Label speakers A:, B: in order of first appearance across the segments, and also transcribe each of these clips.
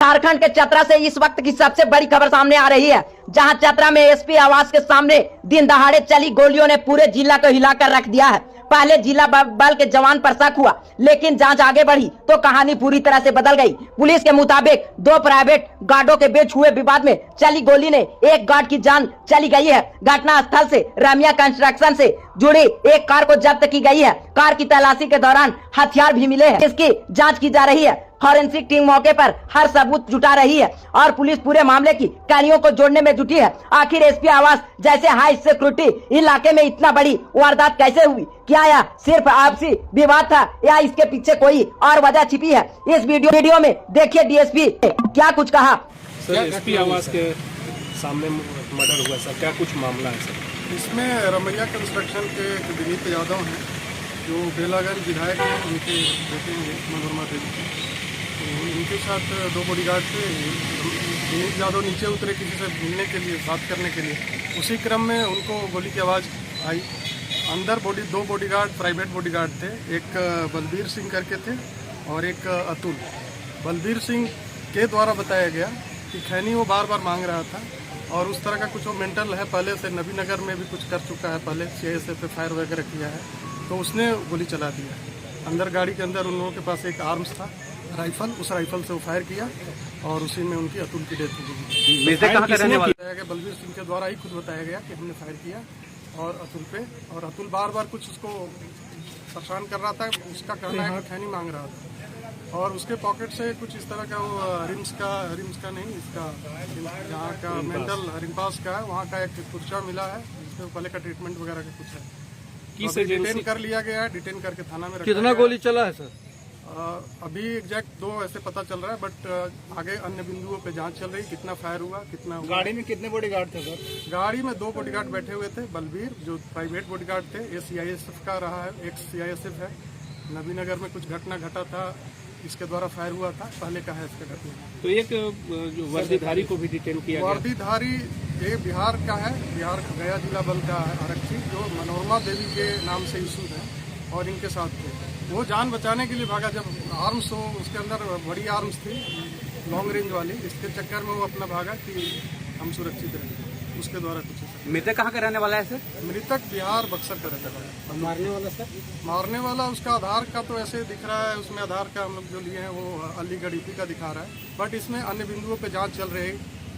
A: झारखंड के चतरा से इस वक्त की सबसे बड़ी खबर सामने आ रही है, जहां चतरा में एसपी आवास के सामने दिन दहाड़े चली गोलियों ने पूरे जिला को हिलाकर रख दिया है। पहले जिला बल के जवान पर शक हुआ, लेकिन जांच आगे बढ़ी तो कहानी पूरी तरह से बदल गई। पुलिस के मुताबिक दो प्राइवेट गार्डों के बीच हुए विवाद में चली गोली ने एक गार्ड की जान चली गई है। घटना स्थल से रमिया कंस्ट्रक्शन से जुड़ी एक कार को जब्त की गई है। कार की तलाशी के दौरान हथियार भी मिले हैं। इसकी जांच की जा रही है। फॉरेंसिक टीम मौके पर हर सबूत जुटा रही है और पुलिस पूरे मामले की कहानियों को जोड़ने में जुटी है। आखिर एसपी आवास जैसे हाई सिक्योरिटी इलाके में इतना बड़ी वारदात कैसे हुई? क्या यह सिर्फ आपसी विवाद था या इसके पीछे कोई और वजह छिपी है? इस वीडियो में देखिए डीएसपी क्या कुछ कहा।
B: सर, एसपी आवास के सामने मर्डर हुआ सर, क्या कुछ मामला है सर?
C: इसमें रमैया कंस्ट्रक्शन के विनीत यादव हैं, जो बेलागंज विधायक हैं, उनके बेटे हैं मनोरमा देवी। तो इनके साथ दो बॉडीगार्ड थे। विनीत यादव नीचे उतरे किसी से मिलने के लिए, बात करने के लिए। उसी क्रम में उनको गोली की आवाज़ आई। अंदर दो बॉडीगार्ड प्राइवेट बॉडीगार्ड थे, एक बलबीर सिंह करके थे और एक अतुल। बलबीर सिंह के द्वारा बताया गया कि खैनी वो बार बार मांग रहा था और उस तरह का कुछ वो मेंटल है, पहले से नबीनगर में भी कुछ कर चुका है, पहले CISF पे फायर वगैरह किया है, तो उसने गोली चला दिया। अंदर गाड़ी के अंदर उन लोगों के पास एक आर्म्स था, राइफल, उस राइफल से वो फायर किया और उसी में उनकी अतुल की डेथ हो गई। बलबीर सिंह के द्वारा ही खुद बताया गया कि हमने फायर किया और अतुल पे, और अतुल बार बार कुछ उसको परेशान कर रहा था। उसका कहना है कि खैनी मांग रहा था और उसके पॉकेट से कुछ इस तरह का वो रिम्स का नहीं, इसका जहाँ का मेंटल रिम्पास का है, वहाँ का एक पुर्चा मिला है जिसमें पहले का ट्रीटमेंट वगैरह का कुछ है। डिटेन कर लिया गया है, डिटेन करके थाना में रखा।
D: कितना गोली चला है सर?
C: अभी एग्जैक्ट 2 ऐसे पता चल रहा है, बट आगे अन्य बिंदुओं पे जांच चल रही, कितना फायर हुआ, कितना हुआ।
D: गाड़ी में कितने बॉडीगार्ड थे सर?
C: गाड़ी में 2 बॉडीगार्ड बैठे हुए थे। बलबीर जो प्राइवेट बॉडीगार्ड थे, ये CISF का रहा है, एक CISF है। नबीनगर में कुछ घटना घटा था, इसके द्वारा फायर हुआ था, पहले का है इसका घटना।
B: तो एक जो वर्दीधारी को भी डिटेन किया गया।
C: वर्दीधारी ये बिहार का है, बिहार गया जिला बल का आरक्षी, जो मनोरमा देवी के नाम से इशू है और इनके साथ थे। वो जान बचाने के लिए भागा। जब आर्म्स हो, उसके अंदर बड़ी आर्म्स थी, लॉन्ग रेंज वाली, इसके चक्कर में वो अपना भागा कि हम सुरक्षित रहें। उसके द्वारा कुछ।
D: मृतक कहाँ का रहने वाला है सर?
C: मृतक बिहार बक्सर का रहने वाला है।
D: मारने वाला सर? मारने
C: वाला उसका आधार का तो ऐसे दिख रहा है, उसमें आधार का हम लोग जो लिए हैं वो अलीगढ़ यूपी का दिखा रहा है, बट इसमें अन्य बिंदुओं पे जांच चल रही है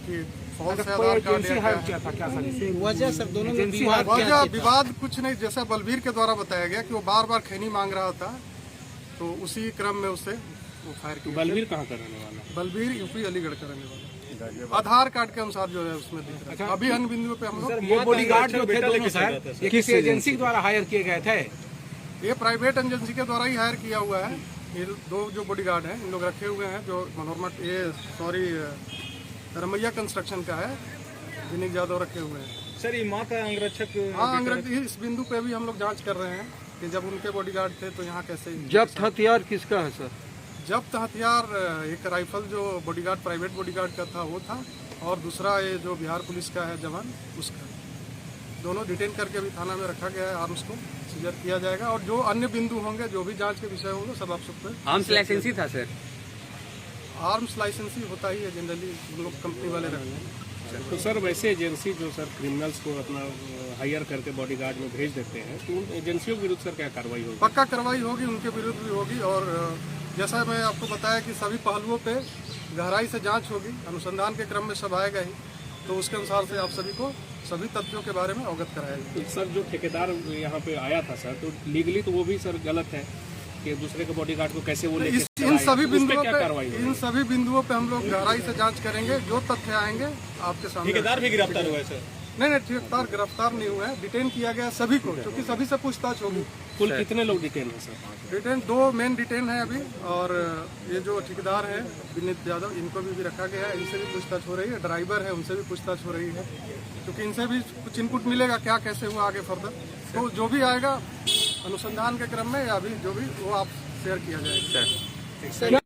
C: कि फॉल्स है आधार कार्ड
D: वजह सर, दोनों
C: वजह विवाद कुछ नहीं। जैसा बलबीर के द्वारा बताया गया कि वो बार बार खैनी मांग रहा था, तो उसी क्रम में उससे वो फायर किया।
B: बलबीर कहाँ का रहने वाला?
C: बलबीर यूपी अलीगढ़ का रहने वाला, आधार कार्ड के अनुसार जो है उसमें दिख रहा है। अभी अन्य बिंदुओं पे हम लोग
D: ये बॉडीगार्ड जो थे दोनों सर, किस एजेंसी के द्वारा हायर किए गए थे?
C: ये प्राइवेट एजेंसी के द्वारा ही हायर किया हुआ है। ये 2 जो बॉडीगार्ड हैं, इन लोग रखे हुए हैं, जो मनोरमा रमैया कंस्ट्रक्शन का है, विनीत यादव रखे हुए हैं।
D: सर, ये माँ का अंगरक्षक?
C: हाँ, अंगरक्षक। इस बिंदु पे भी हम लोग जांच कर रहे हैं कि जब उनके बॉडीगार्ड थे तो यहाँ कैसे।
D: जब्त हथियार किसका है सर?
C: जब्त हथियार एक राइफल जो बॉडीगार्ड प्राइवेट बॉडीगार्ड का था वो था, और दूसरा ये जो बिहार पुलिस का है जवान, उसका। दोनों डिटेन करके अभी थाना में रखा गया है। आर्म्स को सीजर किया जाएगा और जो अन्य बिंदु होंगे, जो भी जांच के विषय होंगे, सब आप सबको।
D: आर्म्स लाइसेंसी था सर?
C: आर्म्स लाइसेंसी होता ही है जनरली, हम लोग कंपनी वाले रखते हैं।
B: तो सर, वैसे एजेंसी जो सर क्रिमिनल्स को अपना हायर करके बॉडीगार्ड में भेज देते हैं, तो उन एजेंसियों के विरुद्ध सर क्या कार्रवाई होगी?
C: पक्का कार्रवाई होगी, उनके विरुद्ध भी होगी। और जैसा मैं आपको बताया कि सभी पहलुओं पे गहराई से जांच होगी, अनुसंधान के क्रम में सब आएगा ही, तो उसके अनुसार से आप सभी को सभी तथ्यों के बारे में अवगत कराएगा।
B: तो सर, जो ठेकेदार यहाँ पे आया था सर, तो लीगली तो वो भी सर गलत है कि दूसरे के बॉडीगार्ड को कैसे वो लेके
C: इन सभी बिंदुओं
B: क्या कार्रवाई
C: पे, इन सभी बिंदुओं पे हम लोग गहराई से जांच करेंगे। जो तथ्य आएंगे आपके सामने।
D: ठेकेदार भी गिरफ्तार हुआ है सर?
C: नहीं, ठेकेदार गिरफ्तार नहीं हुए हैं, डिटेन किया गया सभी को, क्योंकि सभी से पूछताछ होगी।
B: कुल कितने लोग डिटेन है सर?
C: डिटेन 2 मेन डिटेन है अभी, और ये जो ठेकेदार है विनीत यादव, इनको भी रखा गया है, इनसे भी पूछताछ हो रही है। ड्राइवर है, उनसे भी पूछताछ हो रही है, क्योंकि इनसे भी कुछ इनपुट मिलेगा क्या कैसे हुआ आगे फर्दर। तो जो भी आएगा अनुसंधान के क्रम में या अभी जो भी, वो आप शेयर किया जाएगा।